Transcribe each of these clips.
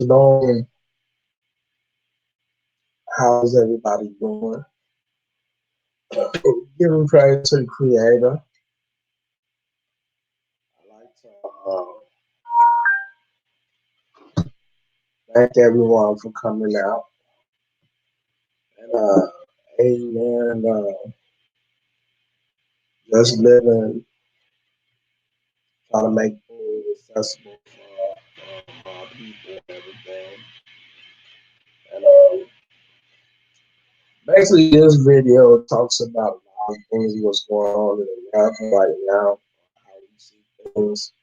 Shalom, how's everybody doing? Giving praise to the Creator. I like to thank everyone for coming out. And amen. Just living, trying to make things accessible for our people and everything. And basically, this video talks about a lot of things what's going on in America right now, how we see things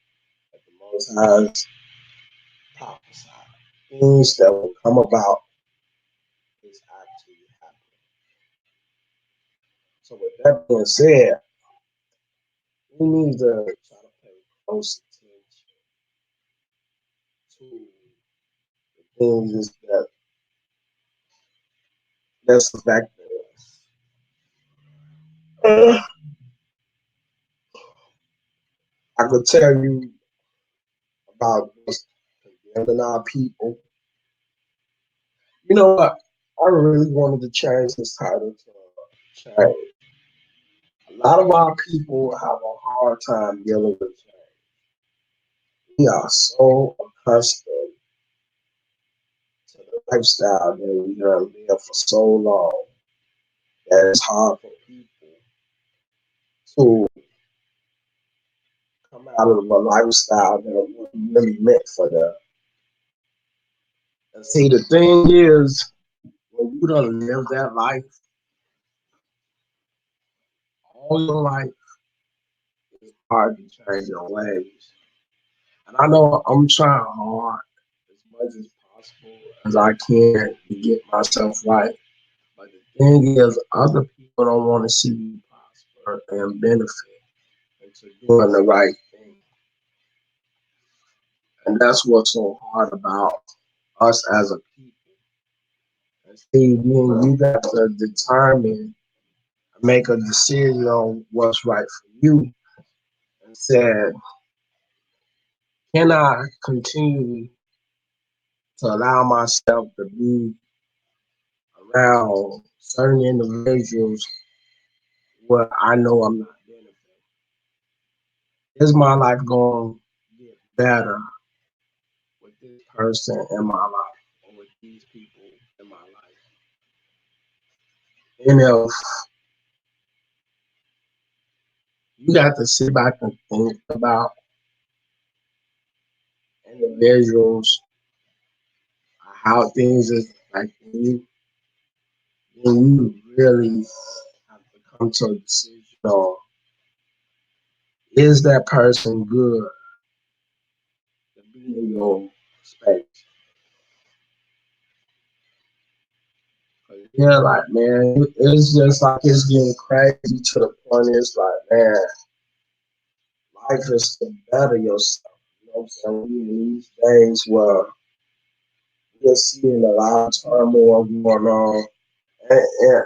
that the Most High has prophesied. Things that will come about is actually happening. So with that being said, we need to try to pay close attention to the things that's affecting us. Uh, I could tell you about what's condemning our people. You know what? I really wanted to change this title to change. A lot of our people have a hard time dealing with change. We are so accustomed to the lifestyle that we have lived for so long that it's hard for people to come out of a lifestyle that wasn't really meant for them. And see, the thing is, when you don't live that life all your life, it's hard to change your ways. And I know I'm trying hard as much as possible as I can to get myself right. But the thing is, other people don't want to see you prosper and benefit into doing the right thing. And that's what's so hard about us as a people. And see, then you got to determine, make a decision on what's right for you. And said, can I continue to allow myself to be around certain individuals where I know I'm not benefiting? Is my life going to get better with this person in my life or with these people in my life? And if you got to sit back and think about individuals, how things is affecting you, then you really have to come to a decision on, is that person good to be in your space? Yeah, like man, it's just like it's getting crazy to the point. It's like, man, life is to better yourself. You know what I'm saying? We in these days where we're seeing a lot of turmoil going on, and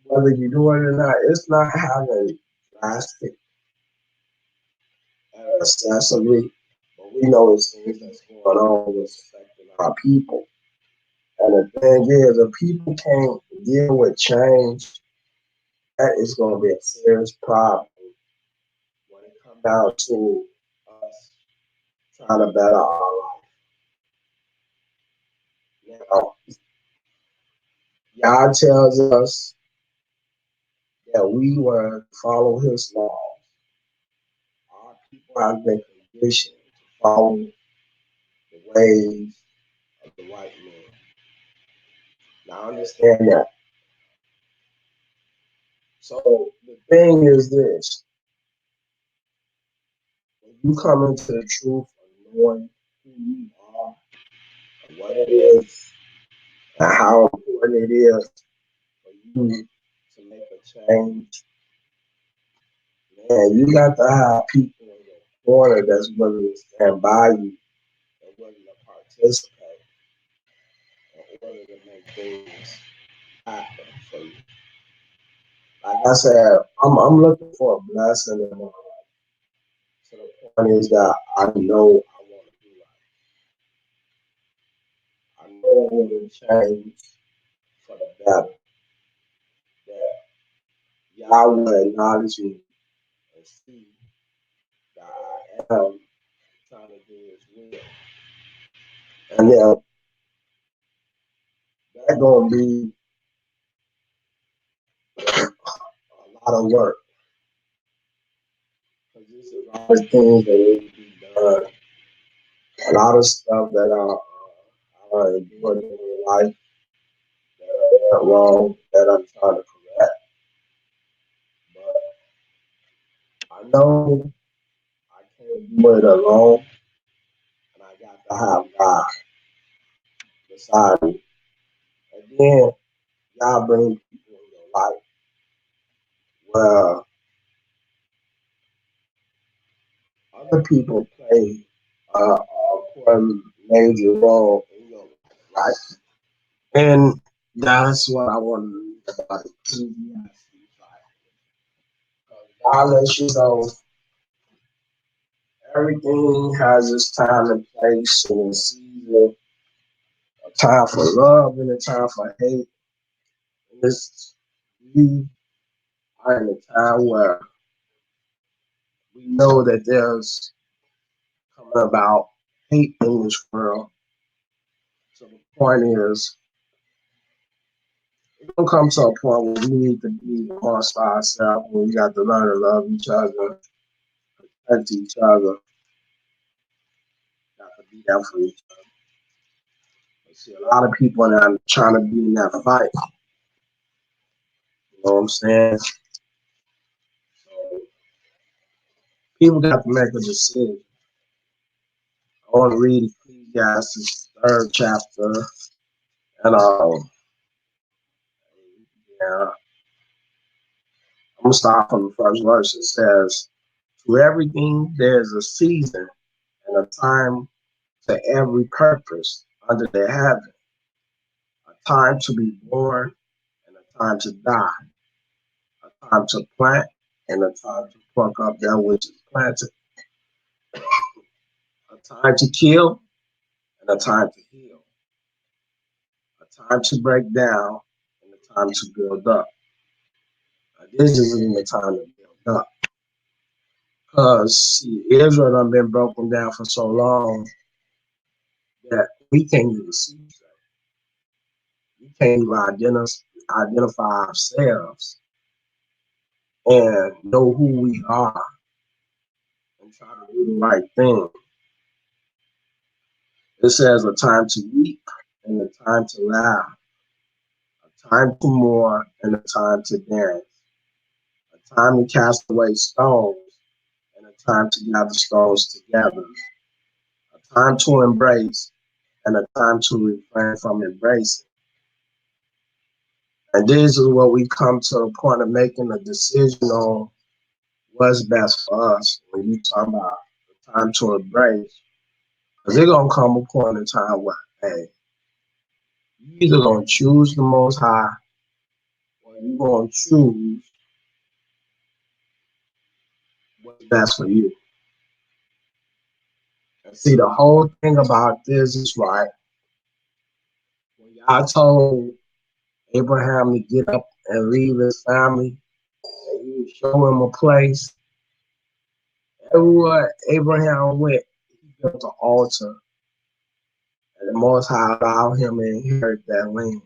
whether you do it or not, it's not having drastic accessory, but we know it's things that's going on that's affecting our people. And the thing is, if people can't deal with change, that is going to be a serious problem when it comes down to us trying to better our life. Now, God tells us that we were to follow His laws. Our people have been conditioned to follow the ways of the white man. Now, understand that. So, the thing is this, when you come into the truth of knowing who you are and what it is and how important it is for you to make a change, man, you got to have people in your corner that's willing to stand by you and willing to participate in order to make things happen for you. Like I said, I'm looking for a blessing in my life. So the point is that I know I want to do right. I know it will change for the better. That Yahweh acknowledge me and see that I am trying to do His will, and then that's gonna be a lot of work because there's a lot of things that need to be done, a lot of stuff that I endured in life that went wrong that I'm trying to correct. But I know I can't do it alone, and I got to have God beside me. And then God bring people in your life where other people play a major role in your life, right? And that's what I want to read about Ecclesiastes. God lets you know everything has its time and place and its season, a time for love and a time for hate. And this we are in a time where we know that there's coming about hate in this world. So the point is, it's gonna come to a point where we need to be amongst ourselves, where we got to learn to love each other, protect each other, got to be there for each other. I see a lot of people that are trying to be in that fight. You know what I'm saying? So people got to make a decision. I want to read Ecclesiastes third chapter, and yeah, I'm gonna start from the first verse. It says, "To everything there is a season and a time to every purpose under the heaven, a time to be born and a time to die, a time to plant and a time to pluck up that which is planted, a time to kill and a time to heal, a time to break down and a time to build up." This isn't the time to build up. Because Israel done been broken down for so long that we can't even see that. We can't even identify ourselves and know who we are and try to do the right thing. It says a time to weep and a time to laugh, a time to mourn and a time to dance, a time to cast away stones and a time to gather stones together, a time to embrace and a time to refrain from embracing. And this is where we come to the point of making a decision on what's best for us when you talk about the time to embrace. Because there's going to come a point in time where, hey, you either going to choose the Most High or you're going to choose what's best for you. And see, the whole thing about this is right. When y'all told Abraham to get up and leave his family, and you show him a place, everywhere Abraham went, he built an altar. And the Most High allowed him to inherit that land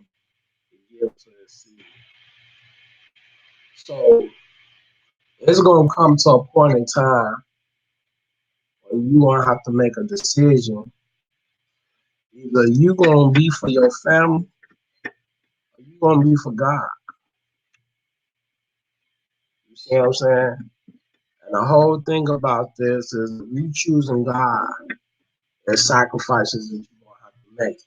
to give to his seed. So it's going to come to a point in time where you're going to have to make a decision. Either you're going to be for your family or you're going to be for God. You see what I'm saying? And the whole thing about this is you choosing God, there's sacrifices that you're going to have to make.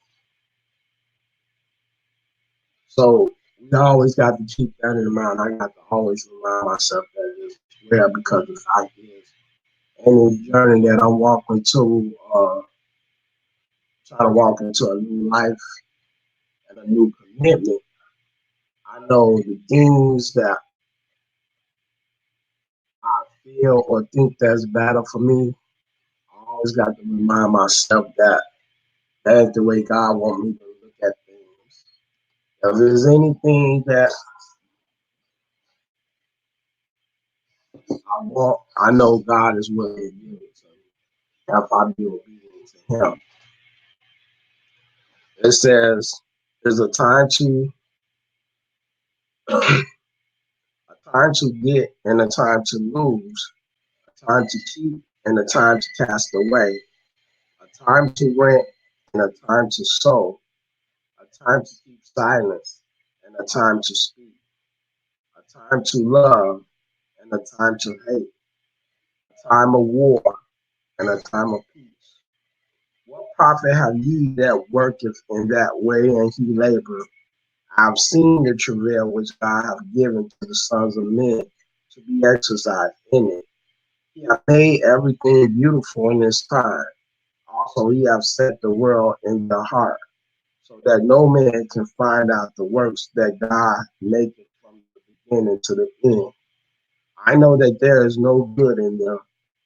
So we always got to keep that in mind. I got to always remind myself that it's rare because the fact is, any journey that I'm walking to, try to walk into a new life and a new commitment, I know the things that I feel or think that's better for me. I always got to remind myself that That ain't the way God want me to look at things. If there's anything that I want, I know God is willing to give it to me if I be obedient to Him. It says there's a time to get and a time to lose, a time to keep and a time to cast away, a time to rent and a time to sow, a time to keep silence and a time to speak, a time to love and a time to hate, a time of war and a time of peace. What profit have ye that worketh in that way and he labor? I have seen the travail which God hath given to the sons of men to be exercised in it. He hath made everything beautiful in his time. Also, he hath set the world in the heart, so that no man can find out the works that God maketh from the beginning to the end. I know that there is no good in them,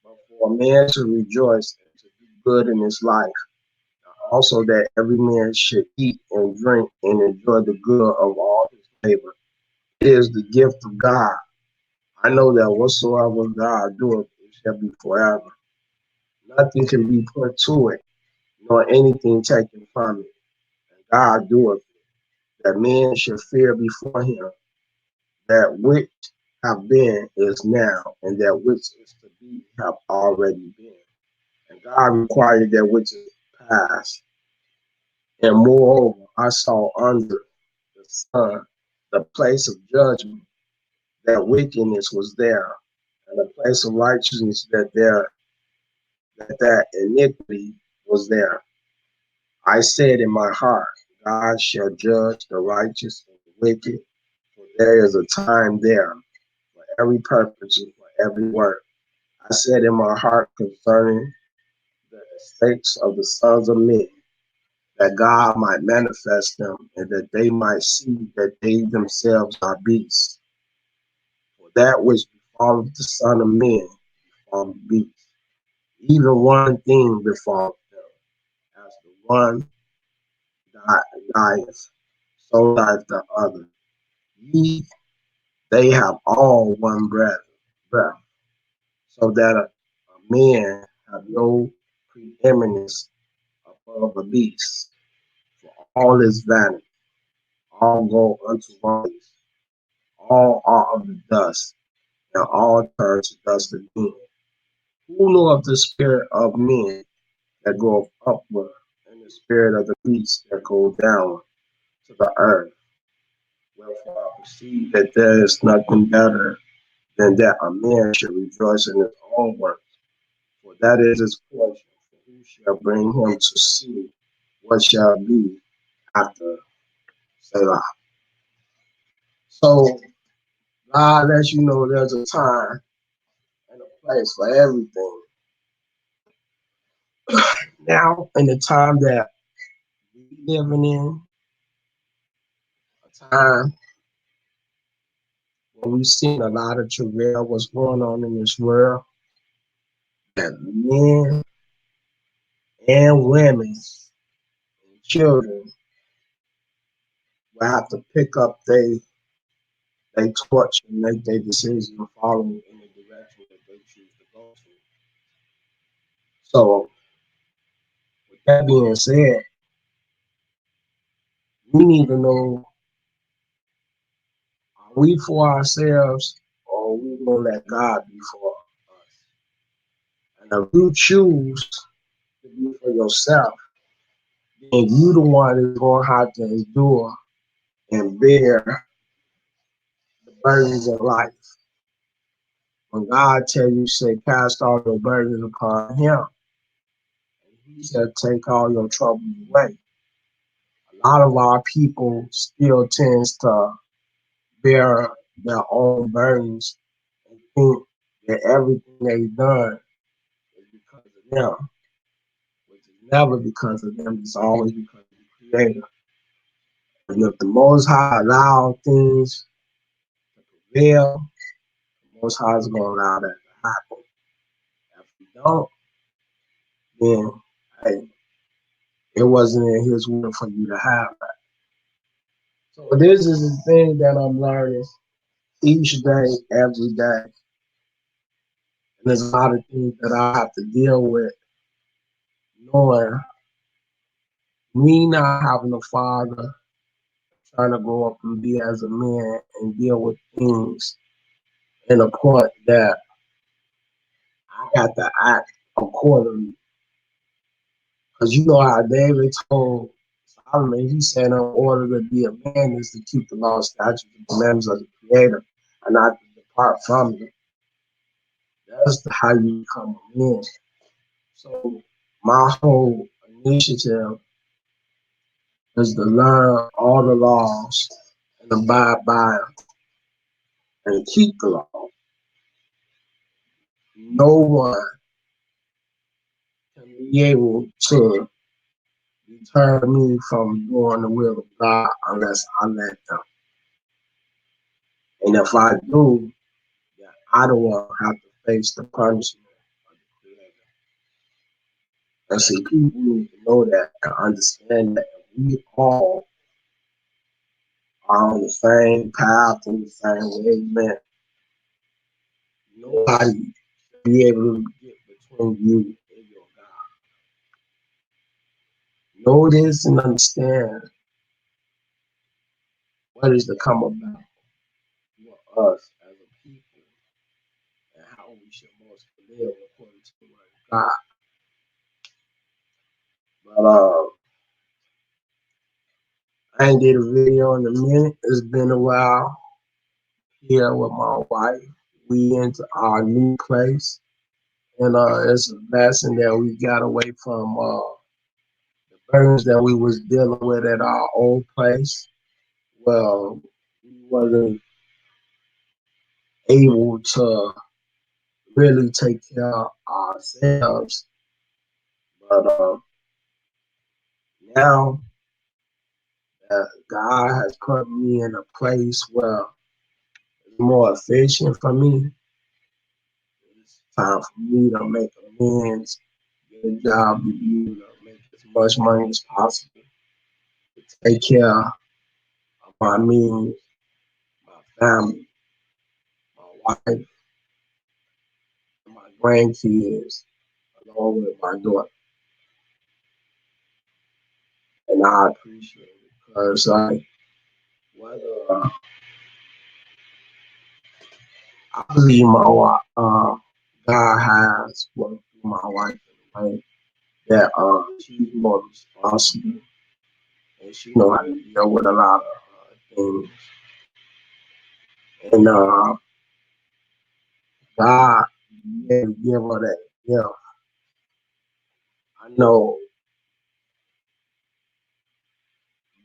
but for a man to rejoice and to do good in his life, also that every man should eat and drink and enjoy the good of all his labor. It is the gift of God. I know that whatsoever God doeth, it shall be forever. Nothing can be put to it, nor anything taken from it. And God doeth that men should fear before him. That which have been is now, and that which is to be have already been. And God required that which is past. And moreover, I saw under the sun the place of judgment, that wickedness was there, and the place of righteousness that iniquity was there. I said in my heart, God shall judge the righteous and the wicked, for there is a time there for every purpose and for every work. I said in my heart concerning the estates of the sons of men, that God might manifest them, and that they might see that they themselves are beasts. For that which befalleth the Son of Man befalleth beasts. Even one thing befalleth them, as the one dieth, so dieth the other. Ye, they have all one breath, so that a man have no preeminence above a beast. For all is vanity, all go unto one place, all are of the dust, and all turn to dust again. Who know of the spirit of men that goeth upward, and the spirit of the beasts that go down to the earth? Wherefore I perceive that there is nothing better than that a man should rejoice in his own works, for that is his portion. For who shall bring him to see what shall be after Selah? So God lets you know there's a time and a place for everything. Now, in the time that we living in, a time when we've seen a lot of travail, what's going on in this world, that men and women and children will have to pick up they torch and make their decision and follow in the direction that they choose to go to. So, with that being said, we need to know, are we for ourselves or are we going to let God be for us? And if you choose to be for yourself, then you the one that's going to have to endure and bear the burdens of life. When God tell you, say, cast all your burdens upon him, he said, take all your troubles away. A lot of our people still tends to bear their own burdens and think that everything they've done is because of them, which is never because of them. It's always because of the Creator. And if the Most High allow things to prevail, the Most High is going to allow that to happen. If we don't, then hey, it wasn't in His will for you to have that. So this is the thing that I'm learning each day, every day. And there's a lot of things that I have to deal with, knowing me not having a father, trying to grow up and be as a man and deal with things in a point that I got to act accordingly. Because you know how David told Solomon, he said, in order to be a man is to keep the law, statutes, and commandments of the Creator and not to depart from them. That's how you become a man. So my whole initiative is to learn all the laws and abide by them and keep the law. No one can be able to deter me from doing the will of God unless I let them. And if I do, then I don't want to have to face the punishment of the Creator. And see, people need to know that and understand that we all are on the same path and the same wavelength. Nobody should be able to get between you and your God. Know this and understand what is to come about for us as a people and how we should most live according to the word of God. But I ain't did a video in a minute. It's been a while here with my wife. We into our new place. And it's a blessing that we got away from the burdens that we was dealing with at our old place. Well, we wasn't able to really take care of ourselves. But now that God has put me in a place where it's more efficient for me, it's time for me to make amends, get a job, be able to make as much money as possible, to take care of my means, my family, my wife, and my grandkids, along with my daughter. And I appreciate it because, like, whether I believe God has worked through my wife in a way that she's more responsible and she know how to deal with a lot of things. And God didn't give her that gift. I know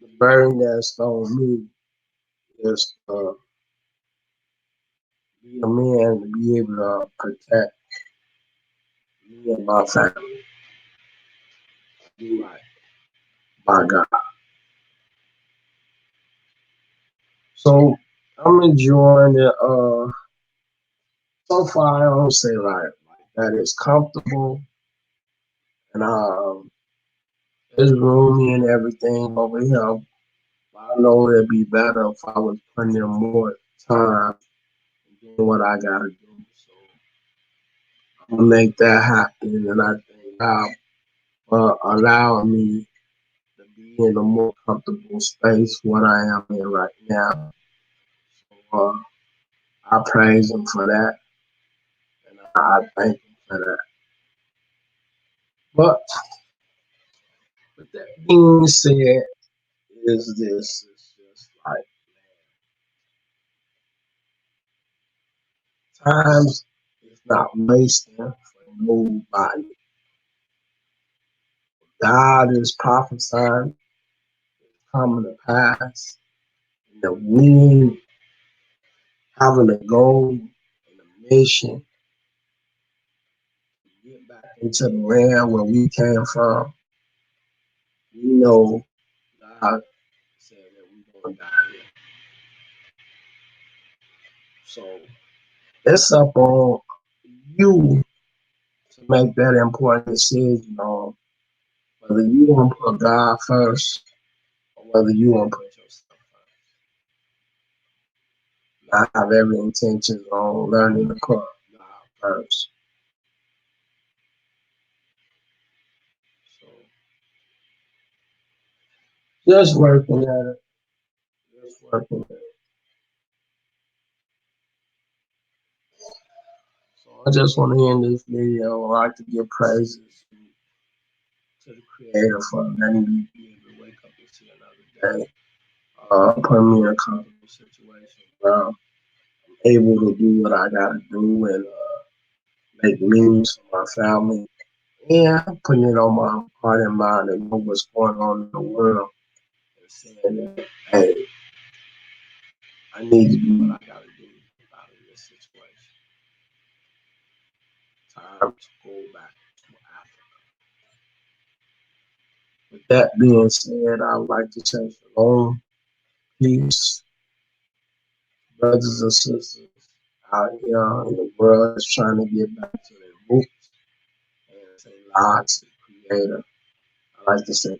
the burden that's on me is to be a man to be able to protect me and my family. Be right by God. So I'm enjoying it. So far, I don't say like that it's comfortable and it's roomy and everything over here. But I know it'd be better if I was putting in more time doing what I gotta do. So I'm gonna make that happen, and I thank God for allowing me to be in a more comfortable space what I am in right now. So I praise Him for that, and I thank Him for that. But with that being said, is this is just like times is not wasting for nobody. God is prophesying coming to pass. And that we having a goal and a mission to get back into the land where we came from. We know God said that we're gonna die here. So it's up on you to make that important decision on Whether you want to put God first or whether you want to put yourself first. I have every intention on learning to put God first. So just working at it. Just working at it. So I just want to end this video. I like to give praises to the Creator for letting me be able to wake up and see another day. Put me in a comfortable situation where I'm able to do what I gotta do and make means for my family. And putting it on my heart and mind and know what's going on in the world and saying that, hey, I need to do what I gotta do to get out of this situation. Time to go back to Africa. With that being said, I would like to say shalom, peace, brothers and sisters out here in the world is trying to get back to their roots and say, "Lord, to the Creator." I like to say